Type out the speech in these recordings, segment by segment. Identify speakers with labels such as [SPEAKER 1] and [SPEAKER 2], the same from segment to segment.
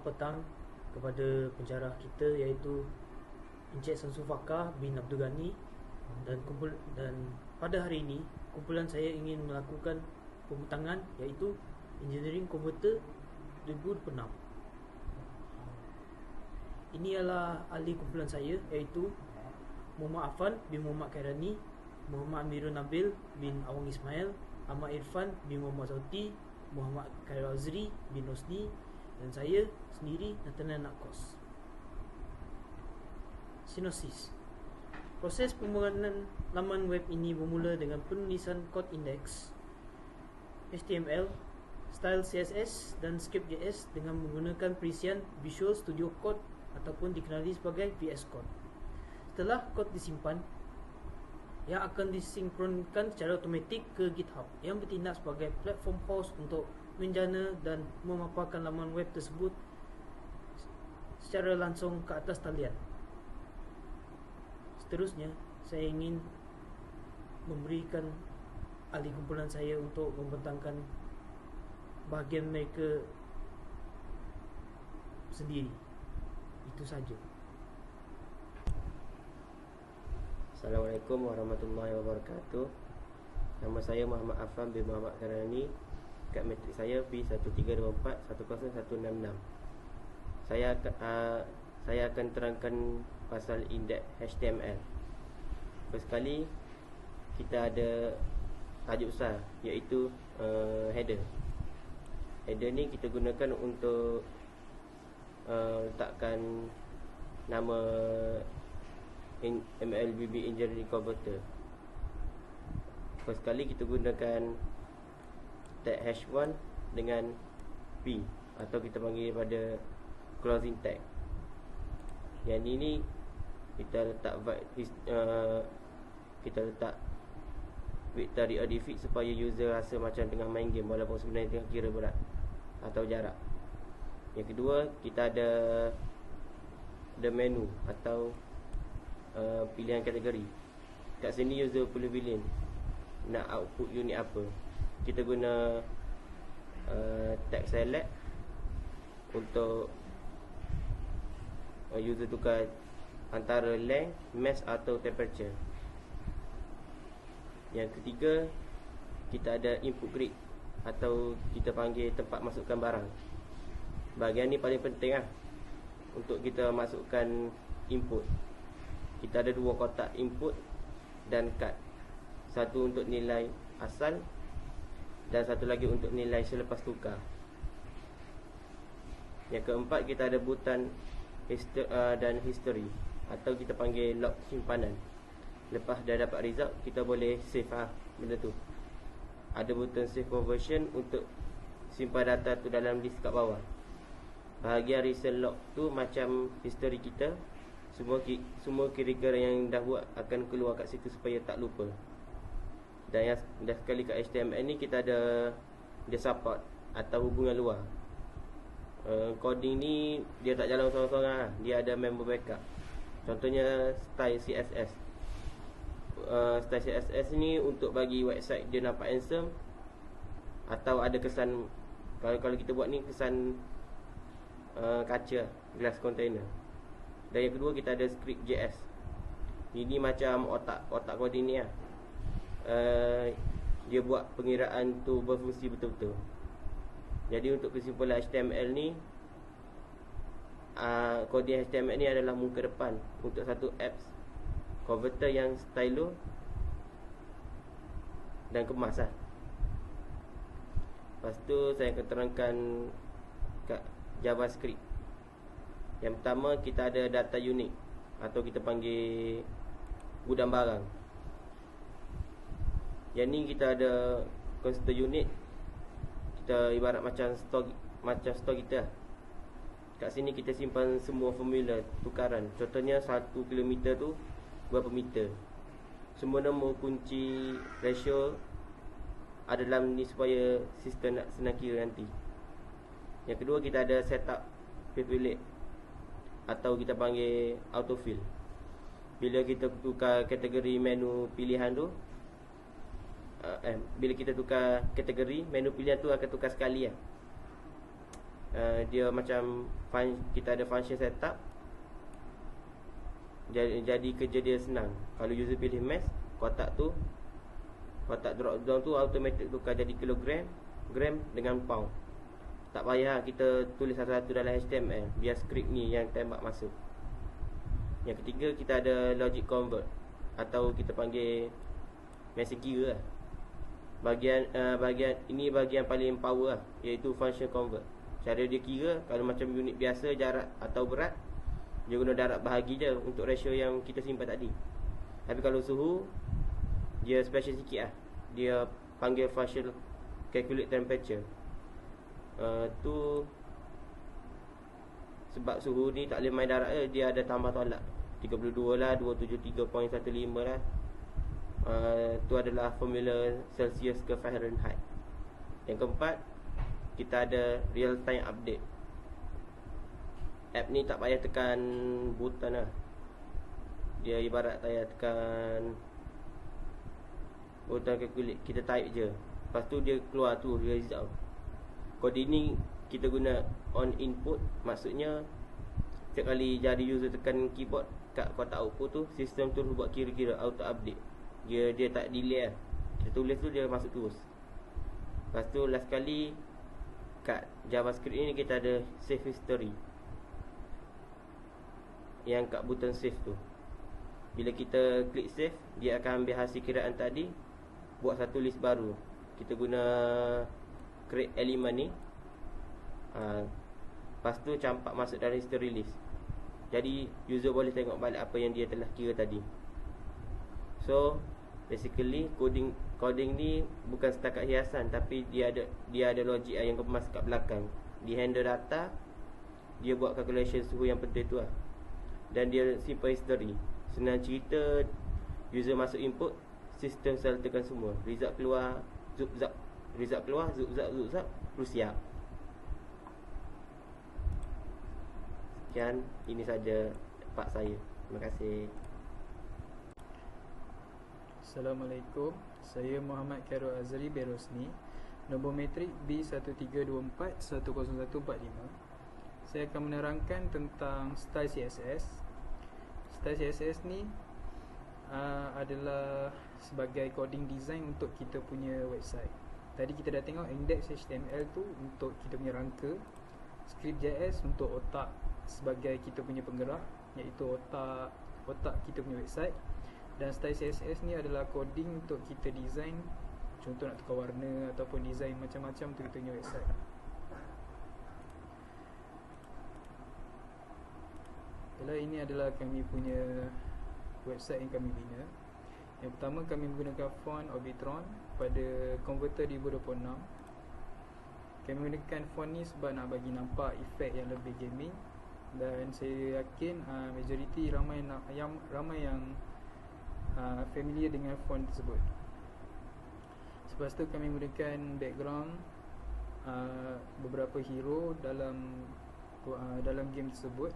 [SPEAKER 1] petang kepada pensyarah kita, iaitu Encik Samsul Fakar bin Abdul Ghani, dan pada hari ini kumpulan saya ingin melakukan pembentangan, iaitu Engineering Converter 2006. Ini adalah ahli kumpulan saya, iaitu Muhammad Afan bin Muhammad Khairani, Muhammad Amirul Nabil bin Awang Ismail, Ahmad Irfan bin Muhammad Sauti, Muhammad Khairul Azri bin Husni, dan saya sendiri Nathaniel Nakos. Sinopsis. Proses pembangunan laman web ini bermula dengan penulisan kod indeks HTML, style CSS dan script.js dengan menggunakan perisian Visual Studio Code ataupun dikenali sebagai VS Code. Setelah kod disimpan, yang akan disinkronkan secara automatik ke GitHub yang bertindak sebagai platform host untuk menjana dan memaparkan laman web tersebut secara langsung ke atas talian. Seterusnya, saya ingin memberikan ahli kumpulan saya untuk membentangkan bahagian mereka sendiri. Itu saja.
[SPEAKER 2] Assalamualaikum warahmatullahi wabarakatuh. Nama saya Muhammad Afan bin Muhammad Khairani. Kad matrik saya B13241016. Saya akan terangkan pasal indeks HTML. First kali kita ada tajuk besar, iaitu header. Header ni kita gunakan untuk letakkan nama MLBB Engineering Converter. First kali kita gunakan tag hash1 dengan P, atau kita panggil pada closing tag. Yang ini kita letak vector defeat supaya user rasa macam tengah main game walaupun sebenarnya tengah kira berat atau jarak. Yang kedua, kita ada menu atau pilihan kategori. Kat sini user boleh pilih nak output unit apa. Kita guna tag select untuk user tukar antara length, mass atau temperature. Yang ketiga, kita ada input grid atau kita panggil tempat masukkan barang. Bahagian ni paling penting untuk kita masukkan input. Kita ada dua kotak input dan cut. Satu untuk nilai asal dan satu lagi untuk nilai selepas tukar. Yang keempat, kita ada butang dan history atau kita panggil log simpanan. Lepas dah dapat result, kita boleh save benda tu. Ada butang save conversion untuk simpan data tu dalam disk kat bawah. Bahagian recent log tu macam history kita. Semua kira-kira yang dah buat akan keluar kat situ supaya tak lupa. Dan yang dah sekali kat HTML ni kita ada support atau hubungan luar. Coding ni dia tak jalan seorang-seorang dia ada member backup. Contohnya style CSS. Style CSS ni untuk bagi website dia nampak handsome atau ada kesan. Kalau kita buat ni kesan kaca, glass container. Dan yang kedua, kita ada script.js. Ini macam otak coding ni dia buat pengiraan tu berfungsi betul-betul. Jadi untuk kesimpulan HTML ni, coding HTML ni adalah muka depan untuk satu apps converter yang stylo dan kemas Lepas tu saya akan terangkan kat JavaScript. Yang pertama, kita ada data unit atau kita panggil gudang barang. Yang ni kita ada consider unit. Kita ibarat macam store kita. Kat sini kita simpan semua formula tukaran. Contohnya 1 km tu berapa meter. Semua nombor kunci ratio ada dalam ni supaya sistem nak senang kira nanti. Yang kedua, kita ada setup populate atau kita panggil autofill. Bila kita tukar kategori menu pilihan tu, bila kita tukar kategori, menu pilihan tu akan tukar sekali dia macam kita ada function setup. Jadi kerja dia senang. Kalau user pilih mass, kotak drop down tu automatic tukar jadi kilogram, gram dengan pound. Tak payah kita tulis satu-satu dalam HTML, biar skrip ni yang tembak masuk. Yang ketiga, kita ada logic convert, atau kita panggil mesin kira lah. Bahagian ini bahagian paling power lah, iaitu function convert. Cara dia kira, kalau macam unit biasa, jarak atau berat, dia guna darab bahagi je untuk ratio yang kita simpan tadi. Tapi kalau suhu, dia special sikit lah. Dia panggil function calculate temperature. Tu sebab suhu ni tak boleh main darab je, dia ada tambah tolak 32 lah, 273.15 lah. Tu adalah formula Celsius ke Fahrenheit. Yang keempat, kita ada real time update. App ni tak payah tekan button lah. Dia ibarat payah tekan button calculate, kita type je, lepas tu dia keluar tu result. Kode ni kita guna on input, maksudnya setiap kali jadi user tekan keyboard kat kotak output tu, sistem tu buat kira-kira auto update. Dia tak delay lah. Kita tulis tu dia masuk terus. Lepas tu last kali, kat JavaScript ni kita ada save history, yang kat button save tu. Bila kita klik save, dia akan ambil hasil kiraan tadi, buat satu list baru. Kita guna create element ni, lepas tu campak masuk dalam history list. Jadi user boleh tengok balik apa yang dia telah kira tadi. So basically coding ni bukan setakat hiasan, tapi dia ada logik yang kemas kat belakang. Dia handle data, dia buat calculation suhu yang penting tu lah. Dan dia simpan history. Senang cerita, user masuk input, sistem selalu tekan semua. Result keluar, zup zap. Result keluar, zup zap, terus siap. Sekian, ini saja part saya. Terima kasih.
[SPEAKER 3] Assalamualaikum. Saya Muhammad Khairul Azali Berosni, nombor metrik B1324-10145. Saya akan menerangkan tentang style CSS. Style CSS ni adalah sebagai coding design untuk kita punya website. Tadi kita dah tengok index HTML tu untuk kita punya rangka, script.js untuk otak sebagai kita punya penggerak, iaitu otak kita punya website. Dan style CSS ni adalah coding untuk kita design, contoh nak tukar warna ataupun design macam-macam untuk kita punya website. Ini adalah kami punya website yang kami bina. Yang pertama, kami menggunakan font Orbitron pada Converter 2026. Kami menggunakan font ni sebab nak bagi nampak efek yang lebih gaming. Dan saya yakin majoriti ramai yang familiar dengan font tersebut. Selepas tu kami menggunakan background beberapa hero dalam game tersebut,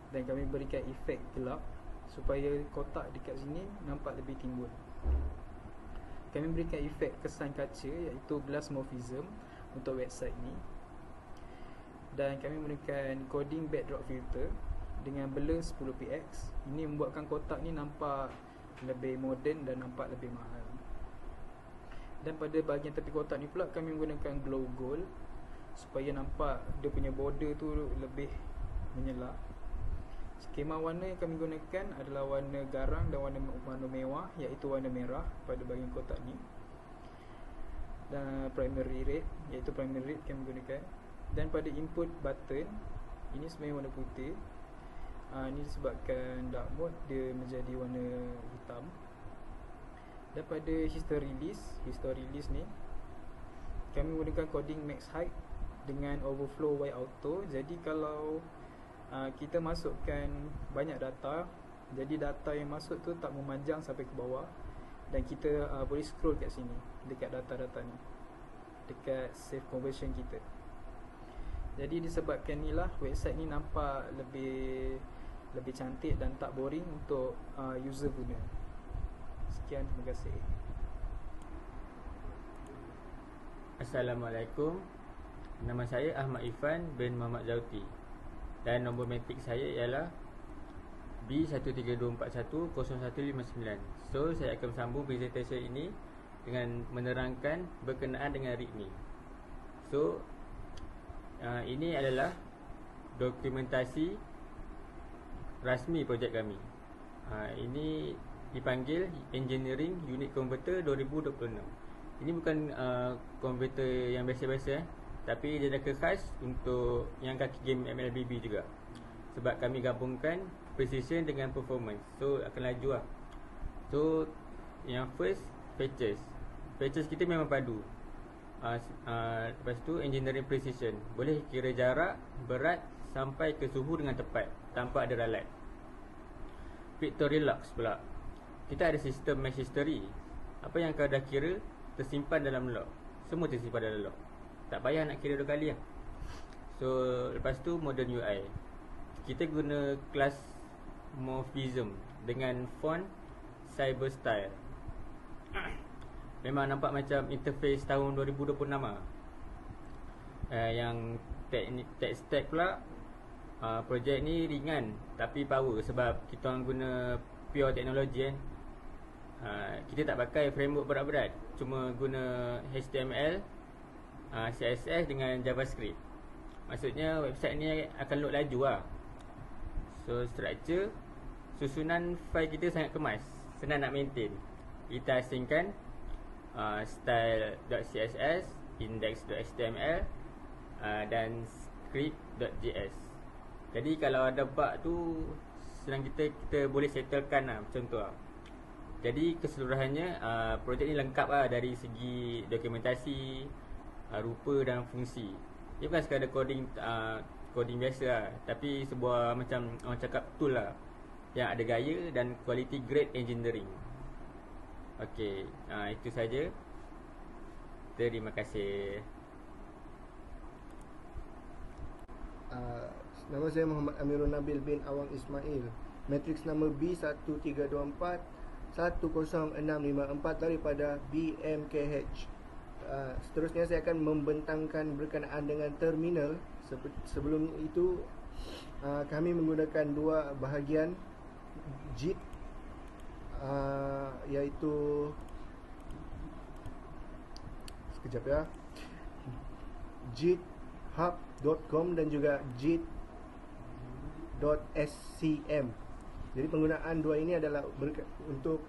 [SPEAKER 3] dan kami berikan efek gelap supaya kotak dekat sini nampak lebih timbul. Kami berikan efek kesan kaca, iaitu glass morphism untuk website ni. Dan kami menggunakan coding backdrop filter dengan blur 10px. Ini membuatkan kotak ni nampak lebih moden dan nampak lebih mahal. Dan pada bahagian tepi kotak ni pula kami menggunakan glow gold supaya nampak dia punya border tu lebih menyala. Skema warna yang kami gunakan adalah warna garang dan warna mewah, iaitu warna merah pada bahagian kotak ni. Dan primary red, iaitu primary red kami gunakan. Dan pada input button, ini sebenarnya warna putih. Ini disebabkan dark mode dia menjadi warna hitam. Dan pada history list ni kami menggunakan coding max height dengan overflow y auto. Jadi kalau kita masukkan banyak data, jadi data yang masuk tu tak memanjang sampai ke bawah, dan kita boleh scroll kat sini dekat data-data ni, dekat save conversion kita. Jadi disebabkan inilah website ni nampak lebih cantik dan tak boring untuk user guna. Sekian, terima kasih.
[SPEAKER 4] Assalamualaikum. Nama saya Ahmad Ifan bin Muhammad Zauti. Dan nombor matrik saya ialah B1324100159. So saya akan sambung presentation ini dengan menerangkan berkenaan dengan README. So ini adalah dokumentasi rasmi projek kami. Ini dipanggil Engineering Unit Converter 2026. Ini bukan converter yang biasa-biasa, tapi dia ada kekhas untuk yang kaki game MLBB juga. Sebab kami gabungkan precision dengan performance, so akan laju lah. So yang first, patches. Patches kita memang padu. Lepas tu engineering precision, boleh kira jarak, berat sampai ke suhu dengan tepat tanpa ada ralat. Victory Locks pula, kita ada sistem mesh history. Apa yang kau dah kira tersimpan dalam log, semua tersimpan dalam log, tak payah nak kira 2 kali lah. So lepas tu modern UI, kita guna kelas Morphism dengan font Cyber Style. Memang nampak macam interface tahun 2026 lah. Yang tech stack pula, projek ni ringan tapi power sebab kita orang guna pure teknologi kan. Kita tak pakai framework berat-berat, cuma guna HTML, CSS dengan JavaScript. Maksudnya website ni akan load laju lah. So structure, susunan file kita sangat kemas, senang nak maintain. Kita asingkan style.css, index.html dan script.js. Jadi kalau ada bug tu, senang kita boleh settlekan lah, macam tu lah. Jadi keseluruhannya projek ni lengkap lah dari segi dokumentasi, rupa dan fungsi. Dia bukan sekadar coding biasa lah, tapi sebuah macam orang cakap tool lah yang ada gaya dan quality grade engineering. Okey, itu saja. Terima kasih.
[SPEAKER 5] Nama saya Muhammad Amirul Nabil bin Awang Ismail. Matriks nama B1324-10654 daripada BMKH. Seterusnya saya akan membentangkan berkenaan dengan terminal. Sebelum itu kami menggunakan 2 bahagian JIT, iaitu sekejap ya, jithub.com dan juga jit.scm. Jadi penggunaan 2 ini adalah untuk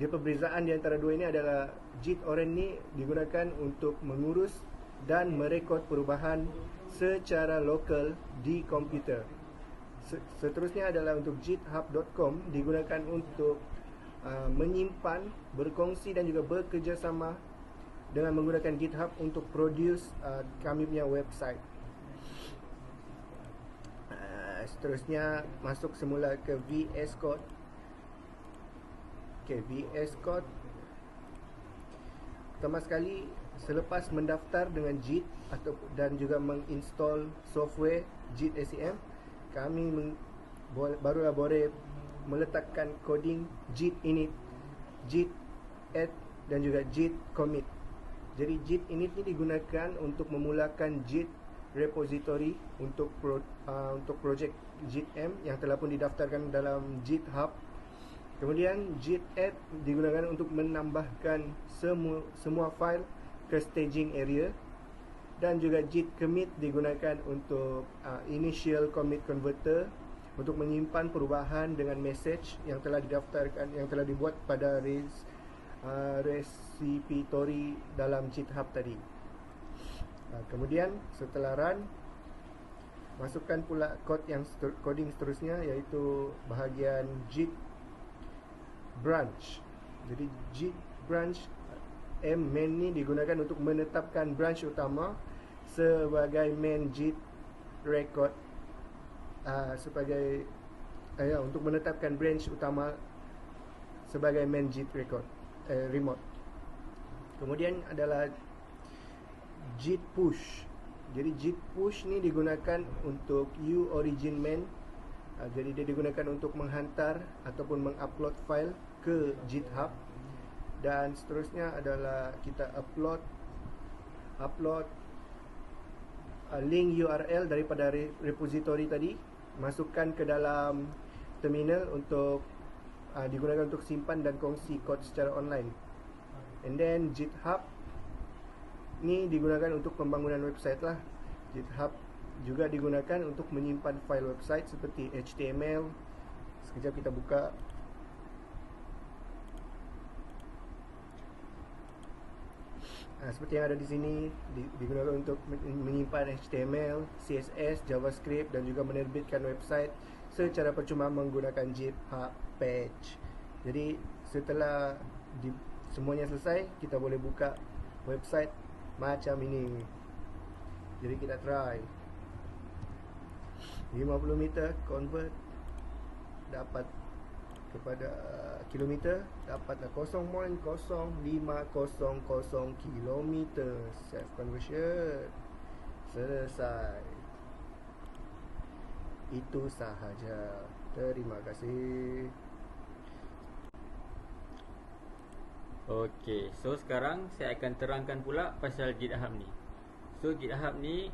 [SPEAKER 5] dia, perbezaan di antara 2 ini adalah JIT Orange ni digunakan untuk mengurus dan merekod perubahan secara lokal di komputer. Seterusnya adalah untuk jithub.com, digunakan untuk menyimpan, berkongsi dan juga bekerjasama dengan menggunakan GitHub untuk produce kami punya website. Seterusnya masuk semula ke VS Code. Okay, VS Code. Pertama sekali, selepas mendaftar dengan JIT dan juga menginstall software JIT SCM, kami barulah boleh meletakkan coding JIT init, JIT add dan juga JIT commit. Jadi JIT init ni digunakan untuk memulakan JIT repository untuk projek JIT-M yang telah pun didaftarkan dalam GitHub. Kemudian JIT add digunakan untuk menambahkan semua file ke staging area, dan juga JIT commit digunakan untuk initial commit converter untuk menyimpan perubahan dengan message yang telah didaftarkan, yang telah dibuat pada repository dalam GitHub tadi. Kemudian setelah run, masukkan pula coding seterusnya, iaitu bahagian JIT branch. Jadi JIT branch main ni digunakan untuk menetapkan branch utama sebagai main JIT record, untuk menetapkan branch utama sebagai main JIT record remote. Kemudian adalah JIT push. Jadi JIT push ni digunakan untuk uOrigin main. Jadi dia digunakan untuk menghantar ataupun mengupload file ke GitHub. Dan seterusnya adalah kita upload link URL daripada repository tadi, masukkan ke dalam terminal untuk digunakan untuk simpan dan kongsi kod secara online. And then GitHub ni digunakan untuk pembangunan website lah. GitHub juga digunakan untuk menyimpan file website seperti HTML. Sekejap kita buka. Seperti yang ada di sini, digunakan untuk menyimpan HTML, CSS, JavaScript dan juga menerbitkan website secara percuma menggunakan GitHub Patch. Jadi setelah semuanya selesai, kita boleh buka website macam ini. Jadi kita try 50 meter convert dapat kepada kilometer, dapatlah 0.0500 kilometer. Self conversion selesai. Itu sahaja. Terima kasih.
[SPEAKER 4] Okey, so sekarang saya akan terangkan pula pasal GitHub ni. So GitHub ni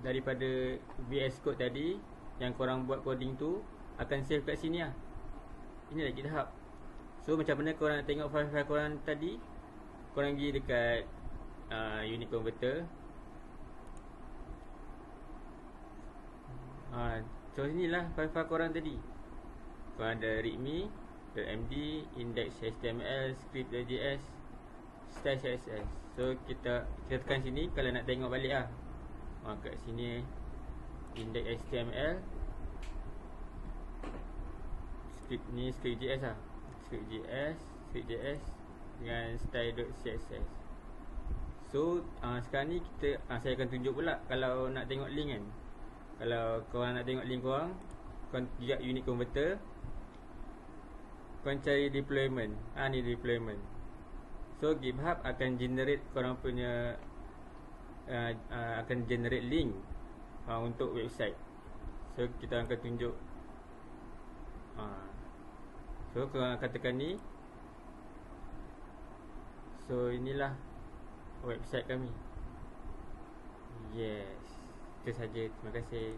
[SPEAKER 4] daripada VS Code tadi yang korang buat coding tu akan save kat sini lah. Inilah GitHub. So macam mana korang nak tengok file-file korang tadi, korang pergi dekat unit converter. So inilah file-file korang tadi. Korang ada readme.md, index.html, script.js, style.css. So kita tekan sini kalau nak tengok balik lah. Kat sini index.html, script ni script.js lah, script.js dengan style.css. So sekarang ni saya akan tunjuk pula kalau nak tengok link kan. Kalau korang nak tengok link korang pergi kat unit converter, korang cari deployment. Ni deployment. So GitHub akan generate korang punya akan generate link untuk website. So kita akan tunjuk. So korang akan tekan ni. So inilah website kami. Yes, itu saja. Terima kasih.